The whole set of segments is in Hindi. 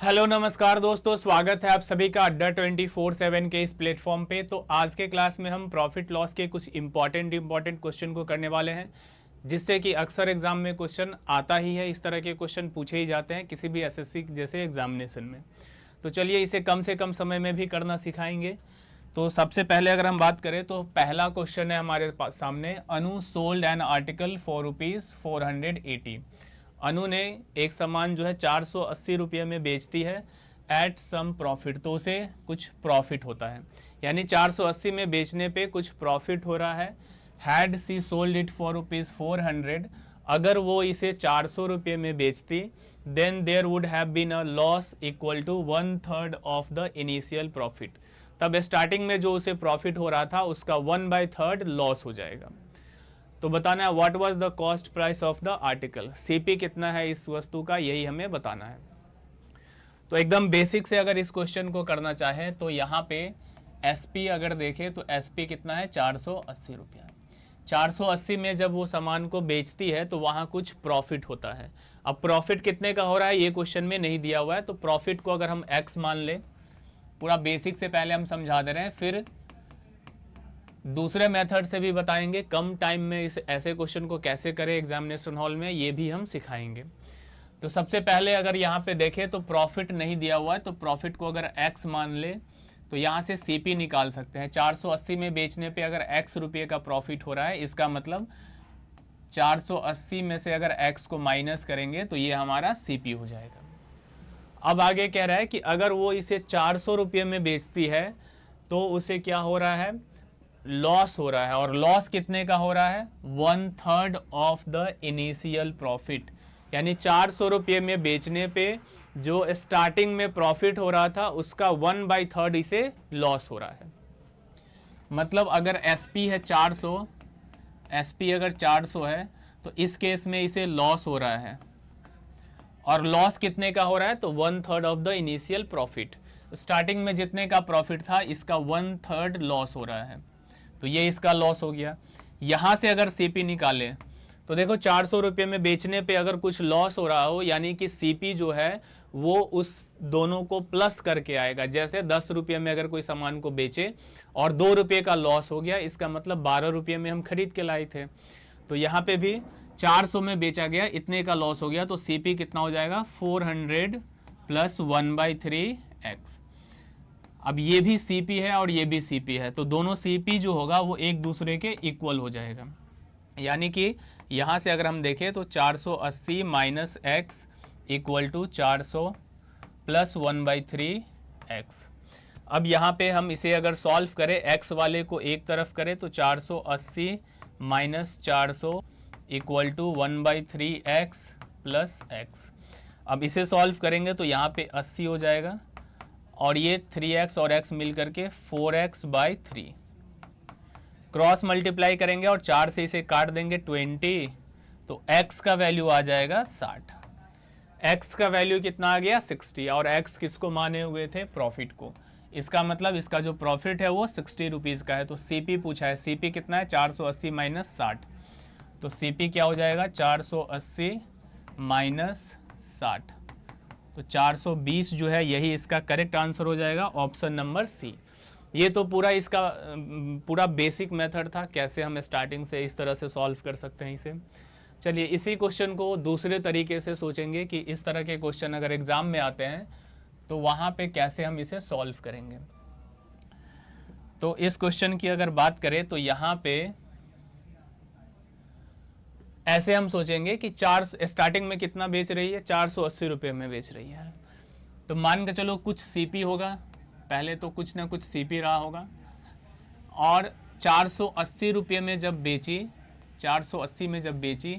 हेलो नमस्कार दोस्तों, स्वागत है आप सभी का अड्डा 24/7 के इस प्लेटफॉर्म पे। तो आज के क्लास में हम प्रॉफिट लॉस के कुछ इंपॉर्टेंट क्वेश्चन को करने वाले हैं, जिससे कि अक्सर एग्जाम में क्वेश्चन आता ही है। इस तरह के क्वेश्चन पूछे ही जाते हैं किसी भी एसएससी जैसे एग्जामिनेशन में। तो चलिए इसे कम से कम समय में भी करना सिखाएंगे। तो सबसे पहले अगर हम बात करें तो पहला क्वेश्चन है हमारे सामने, अनु सोल्ड एन आर्टिकल फॉर ₹480। अनु ने एक सामान जो है 480 रुपये में बेचती है एट सम प्रॉफिट, तो उसे कुछ प्रॉफिट होता है, यानी 480 में बेचने पे कुछ प्रॉफिट हो रहा है। Had she sold it for ₹400, अगर वो इसे 400 रुपये में बेचती, then there would have been a loss equal to 1/3 of the initial profit. तब स्टार्टिंग में जो उसे प्रॉफिट हो रहा था उसका 1/3 लॉस हो जाएगा। तो बताना है what was the cost price of the article, CP कितना है इस वस्तु का, यही हमें बताना है। तो एकदम बेसिक से अगर इस क्वेश्चन को करना चाहे तो यहाँ पे एसपी अगर देखें तो एसपी कितना है, 480 रुपया। 480 में जब वो सामान को बेचती है तो वहाँ कुछ प्रॉफिट होता है। अब प्रॉफिट कितने का हो रहा है ये क्वेश्चन में नहीं दिया हुआ है, तो प्रॉफिट को अगर हम एक्स मान ले, पूरा बेसिक से पहले हम समझा दे रहे हैं, फिर दूसरे मेथड से भी बताएंगे कम टाइम में इस ऐसे क्वेश्चन को कैसे करें एग्जामिनेशन हॉल में, ये भी हम सिखाएंगे। तो सबसे पहले अगर यहाँ पे देखें तो प्रॉफिट नहीं दिया हुआ है, तो प्रॉफिट को अगर x मान ले तो यहाँ से CP निकाल सकते हैं। 480 में बेचने पे अगर x रुपये का प्रॉफिट हो रहा है, इसका मतलब 480 में से अगर x को माइनस करेंगे तो ये हमारा CP हो जाएगा। अब आगे कह रहा है कि अगर वो इसे 400 रुपये में बेचती है तो उसे क्या हो रहा है, लॉस हो रहा है। और लॉस कितने का हो रहा है, 1/3 ऑफ द इनिशियल प्रॉफिट, यानी 400 रुपये में बेचने पे जो स्टार्टिंग में प्रॉफिट हो रहा था उसका 1/3 इसे लॉस हो रहा है। मतलब अगर एसपी है 400, एसपी अगर 400 है तो इस केस में इसे लॉस हो रहा है, और लॉस कितने का हो रहा है, तो 1/3 of the initial profit. Starting में जितने का प्रॉफिट था इसका 1/3 लॉस हो रहा है, तो ये इसका लॉस हो गया। यहाँ से अगर सीपी निकालें तो देखो 400 रुपये में बेचने पे अगर कुछ लॉस हो रहा हो, यानी कि सीपी जो है वो उस दोनों को प्लस करके आएगा। जैसे 10 रुपये में अगर कोई सामान को बेचे और 2 रुपये का लॉस हो गया, इसका मतलब 12 रुपये में हम खरीद के लाए थे, तो यहाँ पे भी 400 में बेचा गया, इतने का लॉस हो गया, तो सीपी कितना हो जाएगा, 400 प्लस 1/3x। अब ये भी CP है और ये भी CP है, तो दोनों CP जो होगा वो एक दूसरे के इक्वल हो जाएगा। यानी कि यहाँ से अगर हम देखें तो 480 minus X equal to 400 plus 1/3x। अब यहाँ पे हम इसे अगर सॉल्व करें, x वाले को एक तरफ करें तो 480 minus 400 equal to 1/3x plus x। अब इसे सॉल्व करेंगे तो यहाँ पे 80 हो जाएगा, और ये 3x और x मिल करके 4x/3। क्रॉस मल्टीप्लाई करेंगे और 4 से इसे काट देंगे 20, तो x का वैल्यू आ जाएगा 60। x का वैल्यू कितना आ गया, 60, और x किसको माने हुए थे, प्रॉफिट को। इसका मतलब इसका जो प्रॉफिट है वो 60 रुपीज़ का है। तो CP पूछा है, CP कितना है, 480 माइनस 60, तो CP क्या हो जाएगा, 480 माइनस 60, तो 420 जो है यही इसका करेक्ट आंसर हो जाएगा, ऑप्शन नंबर सी। ये तो पूरा इसका पूरा बेसिक मेथड था, कैसे हम स्टार्टिंग से इस तरह से सॉल्व कर सकते हैं इसे। चलिए इसी क्वेश्चन को दूसरे तरीके से सोचेंगे कि इस तरह के क्वेश्चन अगर एग्जाम में आते हैं तो वहाँ पे कैसे हम इसे सॉल्व करेंगे। तो इस क्वेश्चन की अगर बात करें तो यहाँ पे ऐसे हम सोचेंगे कि स्टार्टिंग में कितना बेच रही है, 480 रुपये में बेच रही है। तो मान के चलो कुछ CP होगा, पहले तो कुछ ना कुछ CP रहा होगा, और 480 रुपये में जब बेची, 480 में जब बेची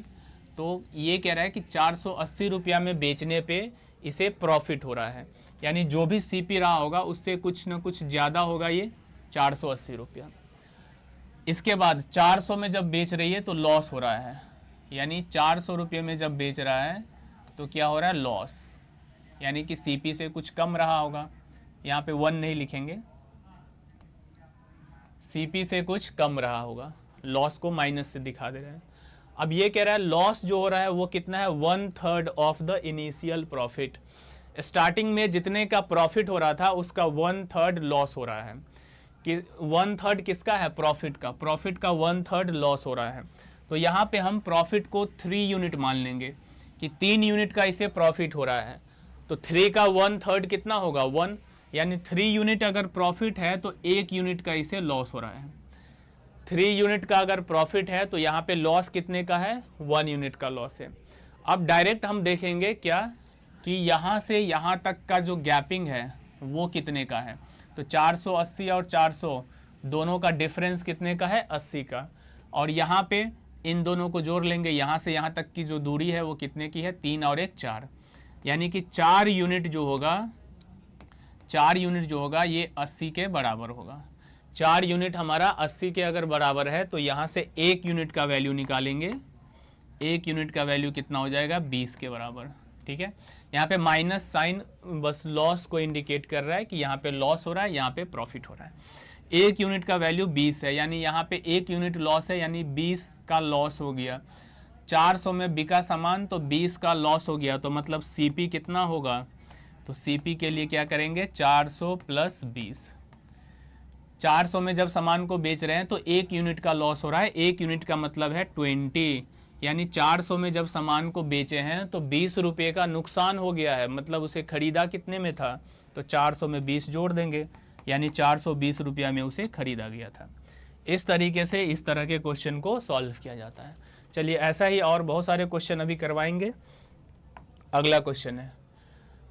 तो ये कह रहा है कि 480 रुपया में बेचने पे इसे प्रॉफिट हो रहा है, यानी जो भी CP रहा होगा उससे कुछ ना कुछ ज़्यादा होगा ये 480 रुपया। इसके बाद 400 में जब बेच रही है तो लॉस हो रहा है, यानी 400 रुपये में जब बेच रहा है तो क्या हो रहा है, लॉस, यानी कि CP से कुछ कम रहा होगा। यहाँ पे 1 नहीं लिखेंगे, CP से कुछ कम रहा होगा, लॉस को माइनस से दिखा दे रहे हैं। अब ये कह रहा है लॉस जो हो रहा है वो कितना है, 1/3 of the initial profit, starting में जितने का प्रॉफिट हो रहा था उसका 1/3 लॉस हो रहा है। कि 1/3 किसका है? प्रॉफिट का। प्रॉफिट का 1/3 लॉस हो रहा है। तो यहाँ पे हम प्रॉफिट को 3 यूनिट मान लेंगे कि 3 यूनिट का इसे प्रॉफिट हो रहा है। तो 3 का 1/3 कितना होगा? 1, यानी 3 यूनिट अगर प्रॉफिट है तो 1 यूनिट का इसे लॉस हो रहा है। 3 यूनिट का अगर प्रॉफिट है तो यहाँ पे लॉस कितने का है? 1 यूनिट का लॉस है। अब डायरेक्ट हम देखेंगे क्या कि यहाँ से यहाँ तक का जो गैपिंग है वो कितने का है। तो 480 और 400 दोनों का डिफरेंस कितने का है? 80 का। और यहाँ पे इन दोनों को जोड़ लेंगे, यहाँ से यहाँ तक की जो दूरी है वो कितने की है? 3 और 1 4, यानी कि 4 यूनिट जो होगा, 4 यूनिट जो होगा ये 80 के बराबर होगा। 4 यूनिट हमारा 80 के अगर बराबर है तो यहाँ से 1 यूनिट का वैल्यू निकालेंगे। 1 यूनिट का वैल्यू कितना हो जाएगा? 20 के बराबर। ठीक है, यहाँ पे माइनस साइन बस लॉस को इंडिकेट कर रहा है कि यहाँ पे लॉस हो रहा है, यहाँ पे प्रॉफिट हो रहा है। 1 यूनिट का वैल्यू 20 है, यानी यहाँ पे 1 यूनिट लॉस है, यानी 20 का लॉस हो गया। 400 में बिका सामान तो 20 का लॉस हो गया, तो मतलब सीपी कितना होगा? तो सीपी के लिए क्या करेंगे? 400 प्लस 20। 400 में जब सामान को बेच रहे हैं तो 1 यूनिट का लॉस हो रहा है। 1 यूनिट का मतलब है 20, यानी 400 में जब सामान को बेचे हैं तो 20 रुपये का नुकसान हो गया है। मतलब उसे खरीदा कितने में था? तो 400 में 20 जोड़ देंगे, यानी 420 रुपया में उसे खरीदा गया था। इस तरीके से इस तरह के क्वेश्चन को सॉल्व किया जाता है। चलिए, ऐसा ही और बहुत सारे क्वेश्चन अभी करवाएंगे। अगला क्वेश्चन है,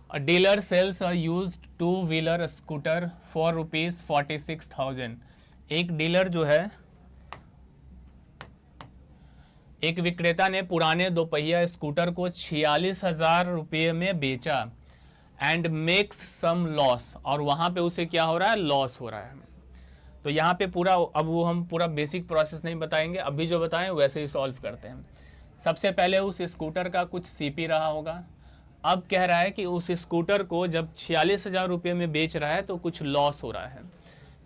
a dealer sells a used two wheeler scooter for ₹46,000। एक डीलर जो है, एक विक्रेता ने पुराने दोपहिया स्कूटर को 46,000 रुपये में बेचा एंड मेक्स सम लॉस, और वहाँ पे उसे क्या हो रहा है? लॉस हो रहा है। तो यहाँ पे पूरा, अब वो हम पूरा बेसिक प्रोसेस नहीं बताएंगे, अभी जो बताएं वैसे ही सॉल्व करते हैं। सबसे पहले उस स्कूटर का कुछ सीपी रहा होगा। अब कह रहा है कि उस स्कूटर को जब 46,000 रुपये में बेच रहा है तो कुछ लॉस हो रहा है।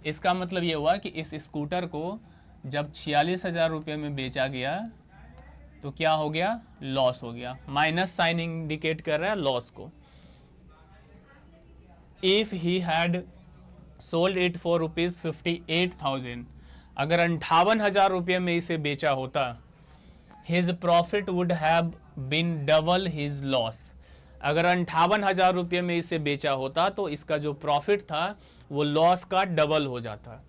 इसका मतलब ये हुआ कि इस स्कूटर को जब 46,000 रुपये में बेचा गया तो क्या हो गया? लॉस हो गया। माइनस साइन इंडिकेट कर रहा है लॉस को। If he had sold it for ₹58,000, अगर 58,000 रुपये में इसे बेचा होता, his profit would have been double his loss. अगर 58,000 रुपये में इसे बेचा होता तो इसका जो प्रॉफिट था वो लॉस का डबल हो जाता।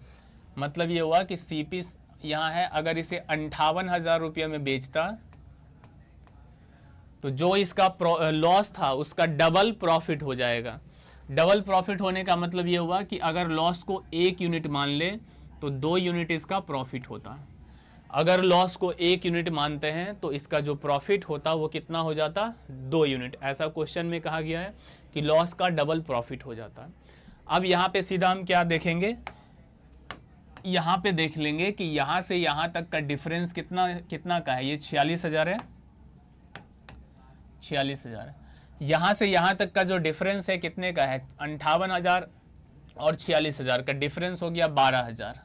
मतलब ये हुआ कि सीपी यहाँ है, अगर इसे 58,000 रुपये में बेचता तो जो इसका लॉस था उसका डबल प्रॉफिट हो जाएगा। डबल प्रॉफिट होने का मतलब ये हुआ कि अगर लॉस को 1 यूनिट मान ले तो 2 यूनिट इसका प्रॉफिट होता। अगर लॉस को 1 यूनिट मानते हैं तो इसका जो प्रॉफिट होता वो कितना हो जाता? 2 यूनिट। ऐसा क्वेश्चन में कहा गया है कि लॉस का डबल प्रॉफिट हो जाता। अब यहाँ पे सीधा हम क्या देखेंगे? यहाँ पे देख लेंगे कि यहाँ से यहाँ तक का डिफरेंस कितना का है। ये 46,000 है, 46,000 है। यहाँ से यहाँ तक का जो डिफरेंस है कितने का है? 58,000 और 46,000 का डिफरेंस हो गया 12,000।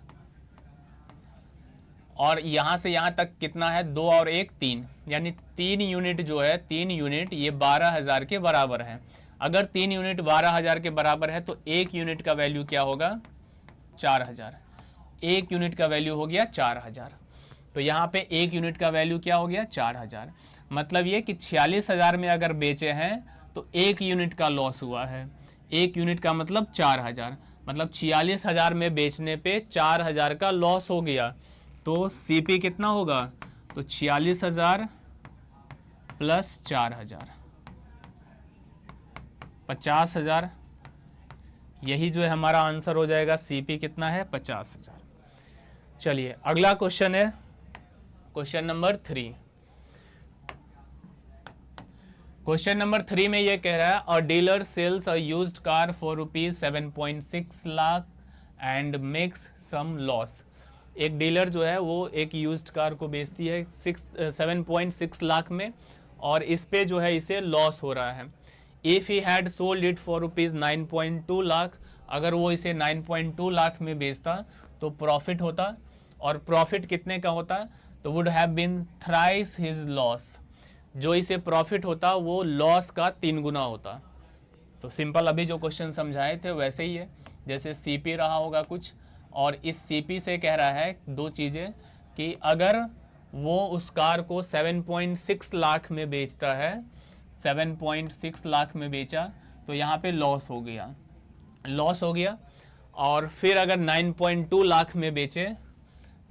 और यहाँ से यहाँ तक कितना है? 2 और 1 3, यानी 3 यूनिट जो है, 3 यूनिट ये 12,000 के बराबर है। अगर 3 यूनिट 12,000 के बराबर है तो 1 यूनिट का वैल्यू क्या होगा? 4,000। 1 यूनिट का वैल्यू हो गया 4,000। तो यहाँ पे 1 यूनिट का वैल्यू क्या हो गया? 4,000। मतलब ये कि 46,000 में अगर बेचे हैं तो 1 यूनिट का लॉस हुआ है। 1 यूनिट का मतलब 4,000, मतलब 46,000 में बेचने पे 4,000 का लॉस हो गया। तो सीपी कितना होगा? तो 46,000 प्लस 4,000, 50,000। यही जो है हमारा आंसर हो जाएगा। सीपी कितना है? 50,000। चलिए, अगला क्वेश्चन है क्वेश्चन नंबर 3। क्वेश्चन नंबर 3 में ये कह रहा है, a dealer sells a used car for ₹7.6 lakh and makes some loss. एक डीलर जो है वो एक यूज्ड कार को बेचती है 7.6 लाख में, और इस पे जो है इसे लॉस हो रहा है। If he had sold it for ₹9.2 lakh, अगर वो इसे 9.2 लाख में बेचता तो प्रॉफिट होता, और प्रॉफिट कितने का होता? तो would have been thrice his loss. जो इसे प्रॉफिट होता वो लॉस का 3 गुना होता। तो सिंपल अभी जो क्वेश्चन समझाए थे वैसे ही है, जैसे सीपी रहा होगा कुछ, और इस सीपी से कह रहा है दो चीज़ें कि अगर वो उस कार को 7.6 लाख में बेचता है, 7.6 लाख में बेचा तो यहाँ पे लॉस हो गया, और फिर अगर 9.2 लाख में बेचे,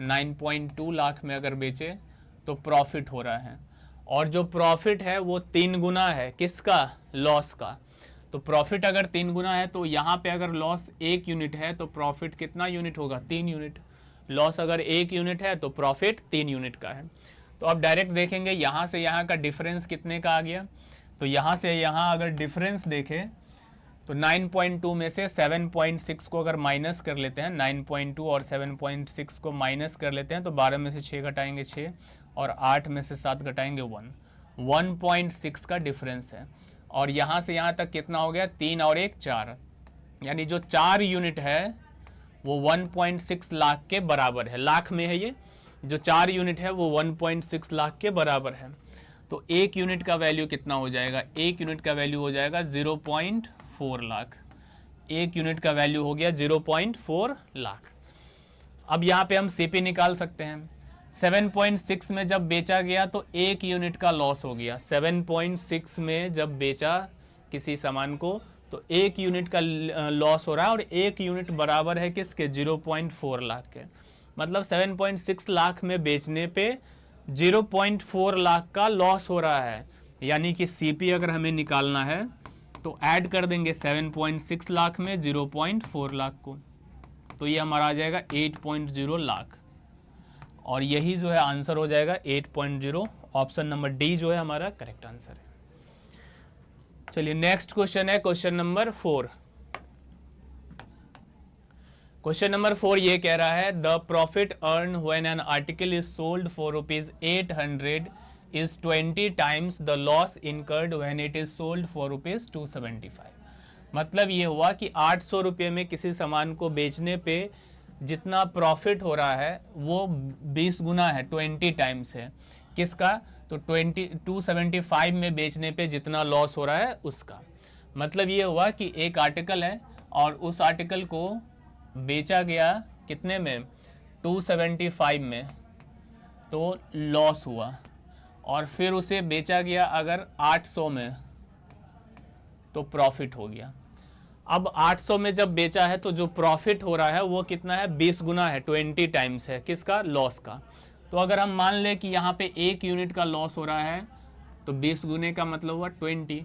9.2 लाख में अगर बेचे तो प्रॉफिट हो रहा है, और जो प्रॉफिट है वो 3 गुना है किसका, लॉस का। तो प्रॉफिट अगर 3 गुना है तो यहाँ पे अगर लॉस 1 यूनिट है तो प्रॉफिट कितना यूनिट होगा, 3 यूनिट। लॉस अगर 1 यूनिट है तो प्रॉफिट 3 यूनिट का है। तो अब डायरेक्ट देखेंगे यहाँ से यहाँ का डिफरेंस कितने का आ गया, तो यहाँ से यहाँ अगर डिफरेंस देखें तो 9.2 में से 7.6 को अगर माइनस कर लेते हैं, 9.2 और 7.6 को माइनस कर लेते हैं तो 12 में से 6 घटाएंगे 6, और 8 में से 7 घटाएंगे 1, 1.6 का डिफरेंस है। और यहाँ से यहाँ तक कितना हो गया, 3 और 1 4, यानी जो 4 यूनिट है वो 1.6 लाख के बराबर है, लाख में है ये, जो 4 यूनिट है वो 1.6 लाख के बराबर है। तो 1 यूनिट का वैल्यू कितना हो जाएगा, 1 यूनिट का वैल्यू हो जाएगा 0.4 लाख। 1 यूनिट का वैल्यू हो गया 0.4 लाख। अब यहाँ पे हम सीपी निकाल सकते हैं। 7.6 में जब बेचा गया तो 1 यूनिट का लॉस हो गया। 7.6 में जब बेचा किसी सामान को तो 1 यूनिट का लॉस हो रहा है, और 1 यूनिट बराबर है किसके, 0.4 लाख के। मतलब 7.6 लाख में बेचने पे 0.4 लाख का लॉस हो रहा है। यानी कि सीपी अगर हमें निकालना है तो ऐड कर देंगे 7.6 लाख में 0.4 लाख को, तो ये हमारा आ जाएगा 8.0 लाख, और यही जो है आंसर हो जाएगा 8.0। ऑप्शन नंबर डी जो है हमारा करेक्ट आंसर है। चलिए नेक्स्ट क्वेश्चन है क्वेश्चन नंबर 4। क्वेश्चन नंबर 4 ये कह रहा है the profit earn when an article is sold for ₹800 is 20 times the loss incurred when it is sold for ₹275। मतलब ये हुआ कि 800 रुपये में किसी सामान को बेचने पे जितना प्रॉफिट हो रहा है वो 20 गुना है, 20 टाइम्स है किसका, तो 275 में बेचने पे जितना लॉस हो रहा है उसका। मतलब ये हुआ कि एक आर्टिकल है और उस आर्टिकल को बेचा गया कितने में, 275 में, तो लॉस हुआ, और फिर उसे बेचा गया अगर 800 में तो प्रॉफिट हो गया। अब 800 में जब बेचा है तो जो प्रॉफिट हो रहा है वो कितना है, 20 गुना है, 20 टाइम्स है किसका, लॉस का। तो अगर हम मान लें कि यहाँ पे 1 यूनिट का लॉस हो रहा है तो 20 गुने का मतलब हुआ 20।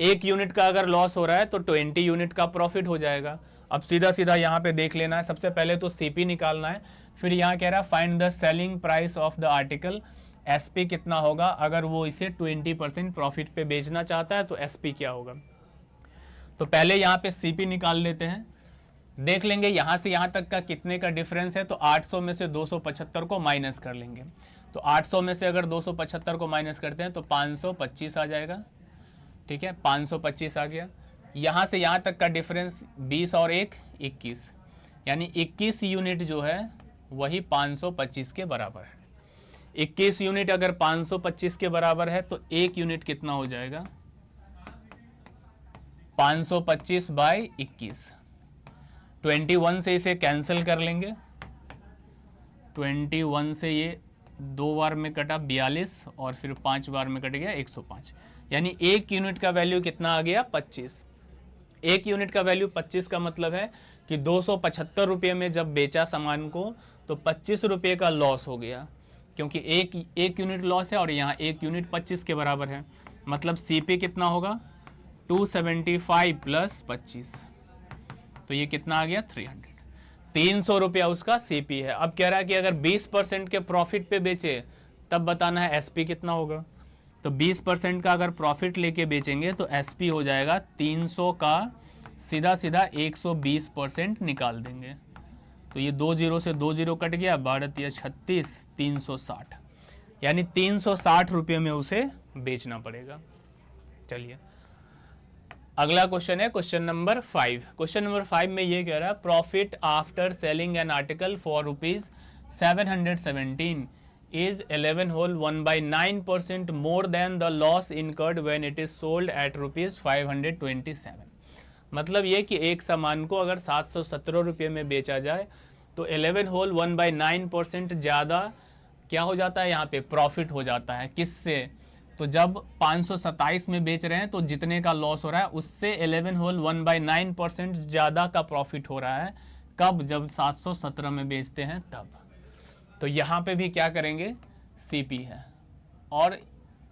1 यूनिट का अगर लॉस हो रहा है तो 20 यूनिट का प्रॉफिट हो जाएगा। अब सीधा सीधा यहाँ पे देख लेना है, सबसे पहले तो सीपी निकालना है, फिर यहाँ कह रहा है find the selling price of the article, SP कितना होगा अगर वो इसे 20% प्रॉफिट पे बेचना चाहता है तो एसपी क्या होगा। तो पहले यहाँ पे सीपी निकाल लेते हैं, देख लेंगे यहाँ से यहाँ तक का कितने का डिफरेंस है, तो 800 में से 275 को माइनस कर लेंगे। तो 800 में से अगर 275 को माइनस करते हैं तो 525 आ जाएगा, ठीक है, 525 आ गया। यहाँ से यहाँ तक का डिफरेंस 20 और 1 21, यानी 21 यूनिट जो है वही 525 के बराबर है। 21 यूनिट अगर 525 के बराबर है तो 1 यूनिट कितना हो जाएगा, 525 बाई 21। 21 से इसे कैंसिल कर लेंगे, 21 से ये 2 बार में कटा 42 और फिर 5 बार में कट गया 105, यानी 1 यूनिट का वैल्यू कितना आ गया, 25। 1 यूनिट का वैल्यू 25 का मतलब है कि 275 रुपये में जब बेचा सामान को तो 25 रुपये का लॉस हो गया, क्योंकि एक यूनिट लॉस है और यहाँ 1 यूनिट 25 के बराबर है। मतलब सीपी कितना होगा, 275 प्लस 25, तो ये कितना आ गया, 300 रुपया उसका सीपी है। अब कह रहा है कि अगर 20% के प्रॉफिट पे बेचे तब बताना है एसपी कितना होगा। तो 20% का अगर प्रॉफिट लेके बेचेंगे तो एसपी हो जाएगा 300 का सीधा सीधा 120% निकाल देंगे, तो ये 2 जीरो से 2 जीरो कट गया, 12 36, 360, यानी 360 रुपये में उसे बेचना पड़ेगा। चलिए अगला क्वेश्चन है क्वेश्चन नंबर 5। क्वेश्चन नंबर 5 में ये कह रहा है profit after selling an article for ₹717 is 11 whole 1/9% more than the loss incurred when it is sold at ₹527। मतलब ये कि एक सामान को अगर 717 रुपये में बेचा जाए तो 11 होल 1/9% ज़्यादा क्या हो जाता है, यहाँ पे प्रॉफिट हो जाता है। किससे? तो जब 527 में बेच रहे हैं तो जितने का लॉस हो रहा है उससे 11 होल 1/9% ज़्यादा का प्रॉफिट हो रहा है। कब? जब 717 में बेचते हैं तब। तो यहाँ पे भी क्या करेंगे, सीपी है। और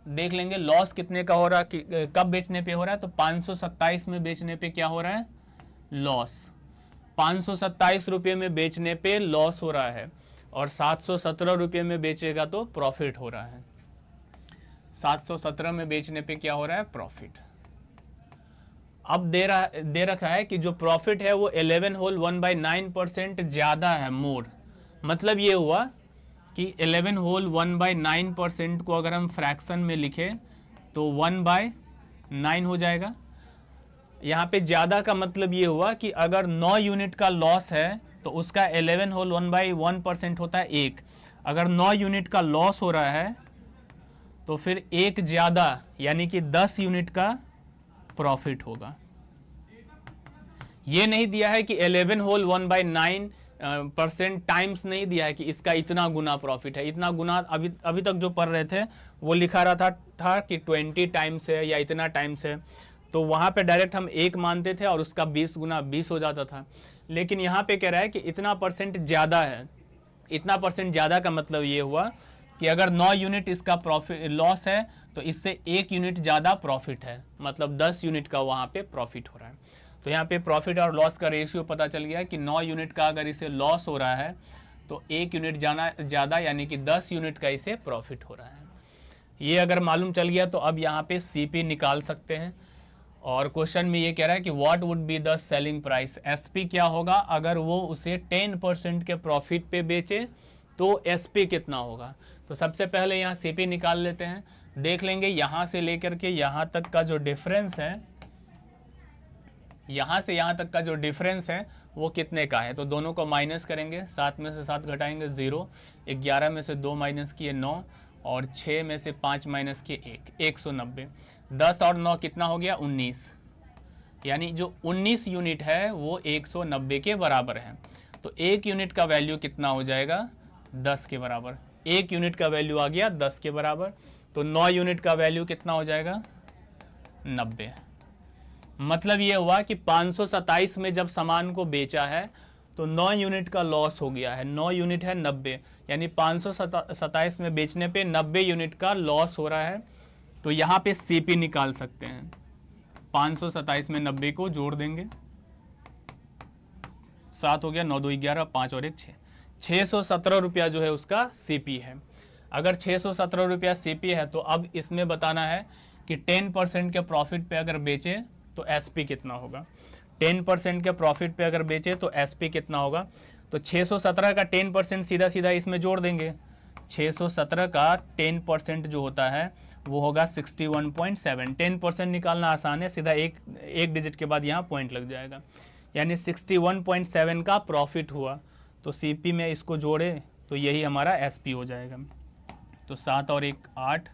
देख लेंगे लॉस कितने का हो रहा है, कब बेचने पे हो रहा है, तो 527 में बेचने पे क्या हो रहा है, लॉस। 527 रुपये में बेचने पे लॉस हो रहा है और 717 रुपये में बेचेगा तो प्रॉफिट हो रहा है। 717 में बेचने पे क्या हो रहा है, प्रॉफिट। अब दे रखा है कि जो प्रॉफिट है वो 11 होल 1/9% ज़्यादा है, मोर। मतलब ये हुआ कि 11 होल 1/9% को अगर हम फ्रैक्शन में लिखें तो 1/9 हो जाएगा। यहाँ पे ज़्यादा का मतलब ये हुआ कि अगर 9 यूनिट का लॉस है तो उसका 11 होल 1/1% होता है 1। अगर 9 यूनिट का लॉस हो रहा है तो फिर एक ज़्यादा यानी कि 10 यूनिट का प्रॉफिट होगा। ये नहीं दिया है कि 11 होल 1/9% टाइम्स नहीं दिया है कि इसका इतना गुना प्रॉफिट है। इतना गुना अभी तक जो पढ़ रहे थे वो लिखा रहा था कि 20 टाइम्स है या इतना टाइम्स है, तो वहाँ पे डायरेक्ट हम 1 मानते थे और उसका 20 गुना 20 हो जाता था। लेकिन यहाँ पे कह रहा है कि इतना परसेंट ज़्यादा है। इतना परसेंट ज़्यादा का मतलब ये हुआ कि अगर 9 यूनिट इसका प्रॉफिट लॉस है तो इससे 1 यूनिट ज़्यादा प्रॉफिट है, मतलब 10 यूनिट का वहाँ पे प्रॉफिट हो रहा है। तो यहाँ पे प्रॉफिट और लॉस का रेशियो पता चल गया कि 9 यूनिट का अगर इसे लॉस हो रहा है तो 1 यूनिट जाना ज़्यादा यानी कि 10 यूनिट का इसे प्रॉफिट हो रहा है। ये अगर मालूम चल गया तो अब यहाँ पे सीपी निकाल सकते हैं। और क्वेश्चन में ये कह रहा है कि what would be the selling price, SP क्या होगा अगर वो उसे 10% के प्रॉफिट पे बेचे तो एसपी कितना होगा। तो सबसे पहले यहाँ सीपी निकाल लेते हैं। देख लेंगे यहाँ से लेकर के यहाँ तक का जो डिफरेंस है, यहाँ से यहाँ तक का जो डिफरेंस है वो कितने का है। तो दोनों को माइनस करेंगे, 7 में से 7 घटाएंगे 0, 11 में से 2 माइनस किए 9 और 6 में से 5 माइनस किए 190। 10 और 9 कितना हो गया, 19। यानी जो 19 यूनिट है वो 190 के बराबर है। तो 1 यूनिट का वैल्यू कितना हो जाएगा, 10 के बराबर। 1 यूनिट का वैल्यू आ गया 10 के बराबर। तो 9 यूनिट का वैल्यू कितना हो जाएगा, 90। मतलब ये हुआ कि 527 में जब सामान को बेचा है तो 9 यूनिट का लॉस हो गया है। 9 यूनिट है 90, यानी 527 में बेचने पे 90 यूनिट का लॉस हो रहा है। तो यहाँ पे सीपी निकाल सकते हैं। 527 में 90 को जोड़ देंगे, 7 हो गया, 9 2 11, 5 और 1 6, 617 रुपया जो है उसका सीपी है। अगर 617 रुपया सीपी है तो अब इसमें बताना है कि 10% के प्रॉफिट पे अगर बेचे तो एसपी कितना होगा। 10% के प्रॉफिट पे अगर बेचे तो एसपी कितना होगा। तो 617 का 10% सीधा सीधा इसमें जोड़ देंगे। 617 का 10% जो होता है वो होगा 61.7। 10% निकालना आसान है, सीधा एक डिजिट के बाद यहाँ पॉइंट लग जाएगा, यानी 61.7 का प्रॉफिट हुआ। तो सीपी में इसको जोड़े तो यही हमारा एसपी हो जाएगा। तो 7 और 1 8,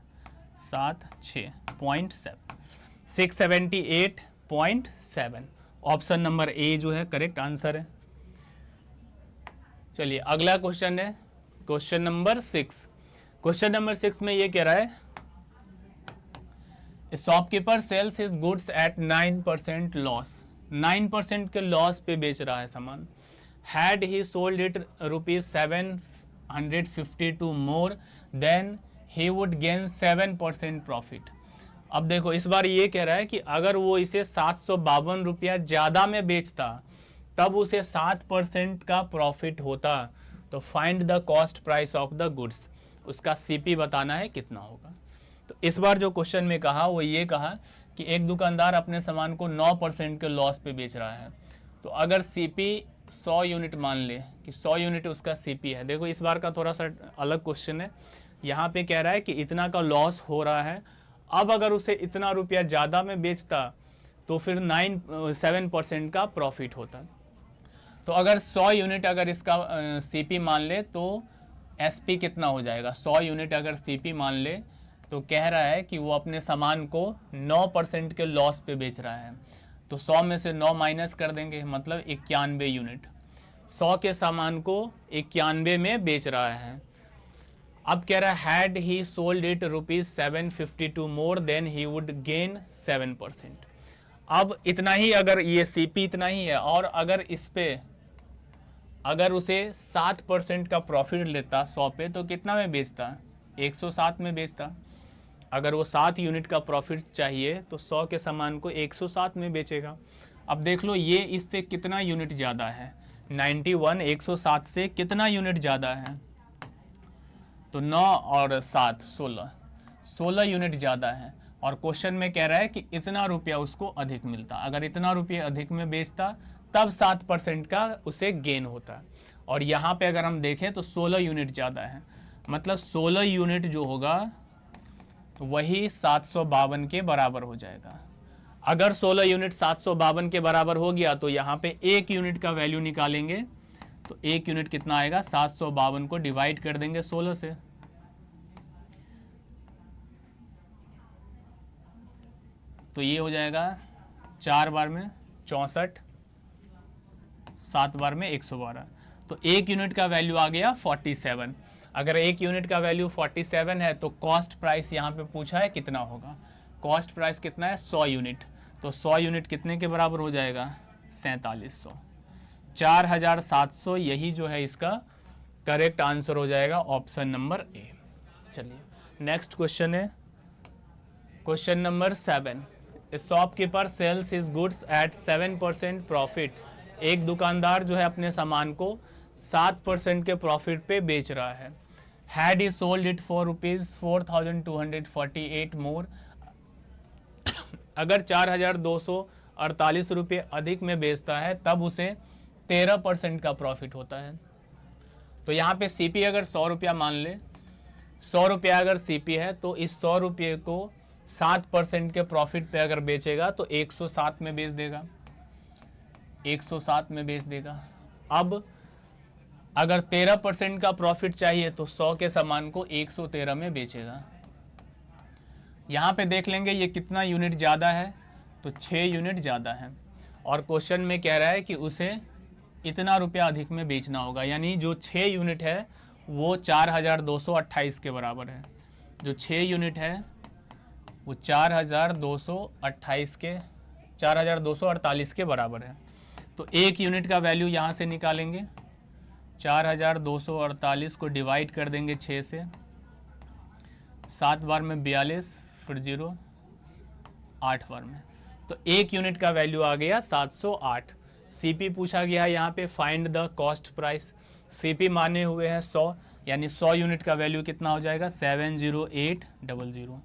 7 6.7, 678.7। ऑप्शन नंबर ए जो है करेक्ट आंसर है। चलिए अगला क्वेश्चन है क्वेश्चन नंबर 6। क्वेश्चन नंबर 6 में ये कह रहा है shopkeeper sells his goods at 9% loss. 9% के लॉस पे बेच रहा है सामान। Had he sold it ₹752 more than he would gain 7% profit. अब देखो इस बार ये कह रहा है कि अगर वो इसे 752 रुपया ज़्यादा में बेचता तब उसे 7% का प्रॉफिट होता। तो find the cost price of the goods, उसका सीपी बताना है कितना होगा। तो इस बार जो क्वेश्चन में कहा वो ये कहा कि एक दुकानदार अपने सामान को 9% के लॉस पे बेच रहा है। तो अगर सीपी 100 यूनिट मान ले कि 100 यूनिट उसका सीपी है। देखो इस बार का थोड़ा सा अलग क्वेश्चन है। यहाँ पे कह रहा है कि इतना का लॉस हो रहा है। अब अगर उसे इतना रुपया ज़्यादा में बेचता तो फिर 7% का प्रॉफिट होता। तो अगर 100 यूनिट अगर इसका सीपी मान ले तो एसपी कितना हो जाएगा। 100 यूनिट अगर सीपी मान ले तो कह रहा है कि वो अपने सामान को 9% के लॉस पे बेच रहा है। तो 100 में से 9 माइनस कर देंगे, मतलब 91 यूनिट। 100 के सामान को 91 में बेच रहा है। अब कह रहा है had he sold it ₹752 more than he would gain 7%। अब इतना ही, अगर ये सीपी इतना ही है और अगर इस पे अगर उसे 7% का प्रॉफिट लेता 100 पे तो कितना में बेचता? 107 में बेचता। अगर वो 7 यूनिट का प्रॉफिट चाहिए तो 100 के सामान को 107 में बेचेगा। अब देख लो ये इससे कितना यूनिट ज़्यादा है, 91 107 से कितना यूनिट ज़्यादा है? तो 9 और 7 16 यूनिट ज़्यादा है। और क्वेश्चन में कह रहा है कि इतना रुपया उसको अधिक मिलता। अगर इतना रुपया अधिक में बेचता तब 7% का उसे गेन होता। और यहाँ पे अगर हम देखें तो 16 यूनिट ज़्यादा है, मतलब 16 यूनिट जो होगा वही 752 के बराबर हो जाएगा। अगर 16 यूनिट 752 के बराबर हो गया तो यहाँ पे 1 यूनिट का वैल्यू निकालेंगे तो 1 यूनिट कितना आएगा? 752 को डिवाइड कर देंगे 16 से, तो ये हो जाएगा 4 बार में 64, 7 बार में 112। तो 1 यूनिट का वैल्यू आ गया 47। अगर 1 यूनिट का वैल्यू 47 है तो कॉस्ट प्राइस यहाँ पे पूछा है कितना होगा? कॉस्ट प्राइस कितना है? 100 यूनिट। तो 100 यूनिट कितने के बराबर हो जाएगा? 4700। 4700 यही जो है इसका करेक्ट आंसर हो जाएगा, ऑप्शन नंबर ए। चलिए नेक्स्ट क्वेश्चन है question number 7। Shopkeeper sells his goods eight 7% profit. एक दुकानदार जो है अपने सामान को 7% के प्रॉफिट पे बेच रहा है। Had he sold it for ₹4248 मोर। अगर 4248 रुपये अधिक में बेचता है तब उसे 13% का प्रॉफिट होता है। तो यहाँ पे सीपी अगर 100 रुपया मान ले, 100 रुपया अगर सीपी है तो इस 100 रुपये को 7% के प्रॉफिट पे अगर बेचेगा तो 107 में बेच देगा, 107 में बेच देगा। अब अगर 13% का प्रॉफिट चाहिए तो 100 के सामान को 113 में बेचेगा। यहाँ पे देख लेंगे ये कितना यूनिट ज़्यादा है, तो 6 यूनिट ज़्यादा है। और क्वेश्चन में कह रहा है कि उसे इतना रुपया अधिक में बेचना होगा, यानी जो 6 यूनिट है वो 4228 के बराबर है। जो 6 यूनिट है वो 4248 के बराबर है। तो 1 यूनिट का वैल्यू यहाँ से निकालेंगे, 4248 को डिवाइड कर देंगे 6 से, 7 बार में 42, फिर 0, 8 बार में, तो 1 यूनिट का वैल्यू आ गया 708। सीपी पूछा गया है यहाँ पे find the cost price. CP माने हुए हैं 100, यानी 100 यूनिट का वैल्यू कितना हो जाएगा? 70800।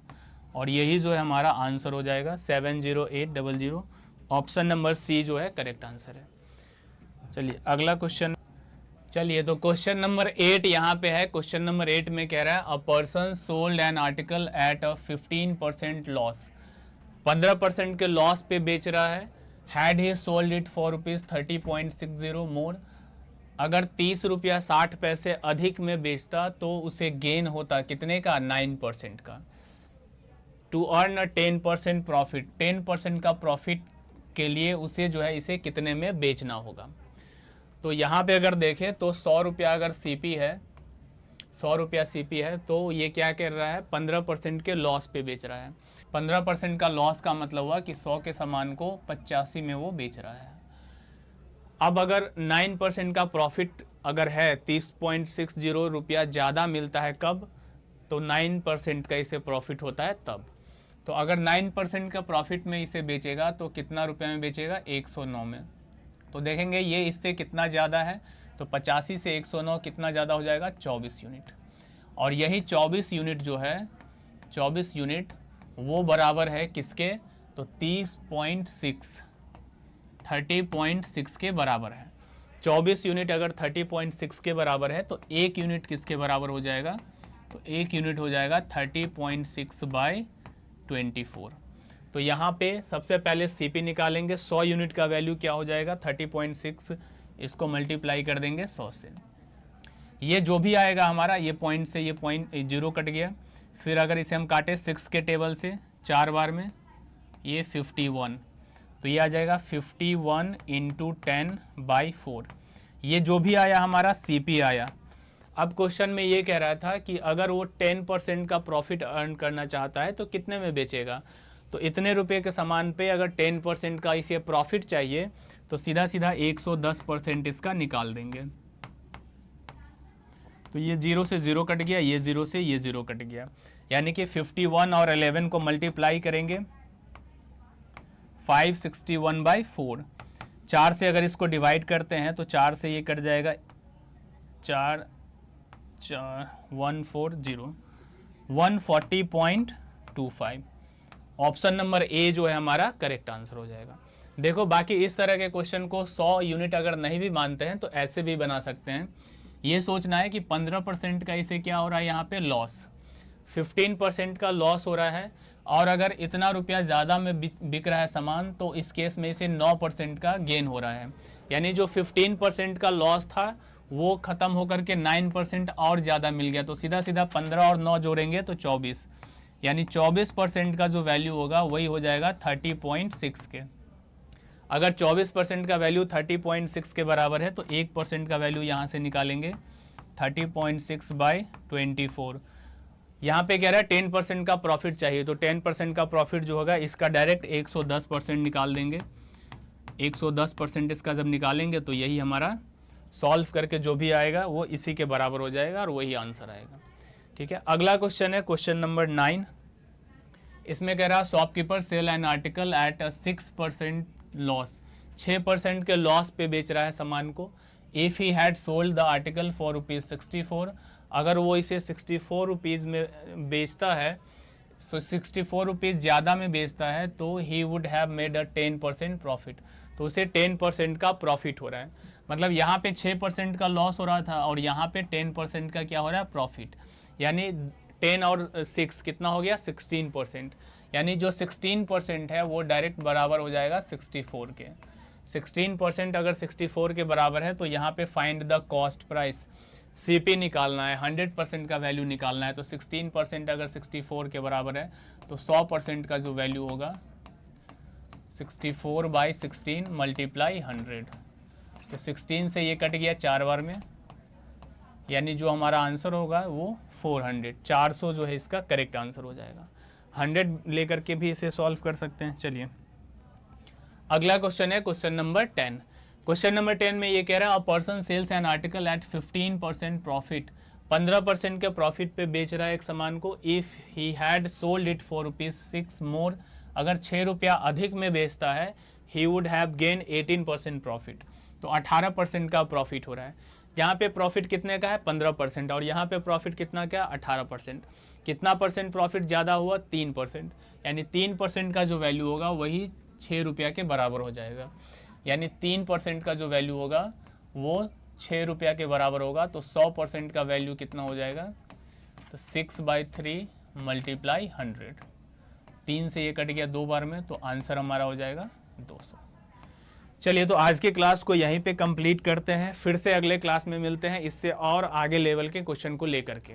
और यही जो है हमारा आंसर हो जाएगा 70800। ऑप्शन नंबर सी जो है करेक्ट आंसर है। चलिए अगला क्वेश्चन। चलिए तो क्वेश्चन नंबर 8 यहाँ पे है। क्वेश्चन नंबर 8 में कह रहा है a person sold N article at a 15% loss. 15% के लॉस पे बेच रहा है। Had he sold it for ₹30.60 मोर। अगर 30 रुपया 60 पैसे अधिक में बेचता तो उसे गेन होता कितने का? 9% का। टू अर्न अ 10% प्रॉफिट, 10% का प्रॉफिट के लिए उसे जो है इसे कितने में बेचना होगा? तो यहाँ पे अगर देखें तो 100 रुपया अगर सीपी है, 100 रुपया सीपी है तो ये क्या कर रहा है? 15% के लॉस पे बेच रहा है। 15% का लॉस का मतलब हुआ कि 100 के सामान को 85 में वो बेच रहा है। अब अगर 9% का प्रॉफिट अगर है, 30.60 रुपया ज़्यादा मिलता है कब? तो 9% का इसे प्रॉफिट होता है तब। तो अगर 9% का प्रॉफिट में इसे बेचेगा तो कितना रुपया में बेचेगा? 109 में। तो देखेंगे ये इससे कितना ज़्यादा है, तो 85 से 109 कितना ज़्यादा हो जाएगा? 24 यूनिट। और यही 24 यूनिट जो है, 24 यूनिट वो बराबर है किसके? तो 30.6 के बराबर है। 24 यूनिट अगर 30.6 के बराबर है तो 1 यूनिट किसके बराबर हो जाएगा? तो 1 यूनिट हो जाएगा 30.6/24। तो यहाँ पे सबसे पहले सीपी निकालेंगे। 100 यूनिट का वैल्यू क्या हो जाएगा? 30.6, इसको मल्टीप्लाई कर देंगे 100 से। ये जो भी आएगा हमारा, ये पॉइंट से ये पॉइंट 0 कट गया। फिर अगर इसे हम काटे 6 के टेबल से 4 बार में, ये 51, तो ये आ जाएगा 51 इंटू 10/4। ये जो भी आया हमारा CP आया। अब क्वेश्चन में ये कह रहा था कि अगर वो 10% का प्रॉफिट अर्न करना चाहता है तो कितने में बेचेगा। तो इतने रुपए के सामान पे अगर 10% का इसे प्रॉफिट चाहिए तो सीधा सीधा 110% इसका निकाल देंगे। तो ये 0 से 0 कट गया, ये 0 से ये 0 कट गया, यानी कि 51 और 11 को मल्टीप्लाई करेंगे 561/4। 4 से अगर इसको डिवाइड करते हैं तो 4 से ये कट जाएगा, 4 4 140 140.25। ऑप्शन नंबर ए जो है हमारा करेक्ट आंसर हो जाएगा। देखो बाकी इस तरह के क्वेश्चन को 100 यूनिट अगर नहीं भी मानते हैं तो ऐसे भी बना सकते हैं। ये सोचना है कि 15% का इसे क्या हो रहा है, यहाँ पे लॉस, 15% का लॉस हो रहा है, और अगर इतना रुपया ज़्यादा में बिक रहा है सामान तो इस केस में इसे 9% का गेन हो रहा है। यानी जो 15% का लॉस था वो ख़त्म होकर के 9% और ज़्यादा मिल गया। तो सीधा सीधा 15 और 9 जोड़ेंगे तो 24, यानी 24% का जो वैल्यू होगा वही हो जाएगा 30.6 के। अगर 24% का वैल्यू 30.6 के बराबर है तो 1% का वैल्यू यहाँ से निकालेंगे 30.6/24। यहाँ पे कह रहा है 10% का प्रॉफिट चाहिए, तो 10% का प्रॉफिट जो होगा इसका डायरेक्ट 110% निकाल देंगे। 110% इसका जब निकालेंगे तो यही हमारा सॉल्व करके जो भी आएगा वो इसी के बराबर हो जाएगा और वही आंसर आएगा। ठीक है, अगला क्वेश्चन है क्वेश्चन नंबर 9। इसमें कह रहा है shopkeeper sell an article at 6% loss, 6% के लॉस पे बेच रहा है सामान को। If he had sold the article for ₹64, अगर वो इसे 64 रुपीज़ में बेचता है, 64 रुपीज़ ज़्यादा में बेचता है तो he would have made a 10% profit. तो उसे 10% का प्रॉफिट हो रहा है। मतलब यहाँ पे 6% का लॉस हो रहा था और यहाँ पे 10% का क्या हो रहा है, प्रॉफिट। यानी 10 और 6 कितना हो गया, 16%। यानी जो 16% है वो डायरेक्ट बराबर हो जाएगा 64 के। 16% अगर 64 के बराबर है तो यहाँ पे find the cost price, CP निकालना है, 100% का वैल्यू निकालना है। तो 16% अगर 64 के बराबर है तो 100% का जो वैल्यू होगा 64/16 मल्टीप्लाई 100। तो 16 से ये कट गया 4 बार में, यानी जो हमारा आंसर होगा वो 400, 400 जो है इसका करेक्ट आंसर हो जाएगा। 100 लेकर के भी इसे सॉल्व कर सकते हैं। चलिए अगला क्वेश्चन है क्वेश्चन नंबर 10। क्वेश्चन नंबर 10 में ये कह रहा है a person sells an article at 15% profit, 15% के प्रॉफिट पे बेच रहा है एक सामान को। If he had sold it for ₹6 मोर, अगर 6 रुपया अधिक में बेचता है, he would have gain 18% profit. तो 18% का प्रॉफिट हो रहा है। यहाँ पे प्रॉफिट कितने का है, 15%, और यहाँ पे प्रॉफिट कितना क्या, 18%। कितना परसेंट प्रॉफिट ज़्यादा हुआ, 3%। यानी 3% का जो वैल्यू होगा वही 6 रुपया के बराबर हो जाएगा। यानी 3% का जो वैल्यू होगा वो 6 रुपया के बराबर होगा। तो 100% का वैल्यू कितना हो जाएगा, तो 6/3 मल्टीप्लाई 100। 3 से ये कट गया 2 बार में, तो आंसर हमारा हो जाएगा 200। चलिए तो आज के क्लास को यहीं पे कंप्लीट करते हैं, फिर से अगले क्लास में मिलते हैं इससे और आगे लेवल के क्वेश्चन को लेकर के।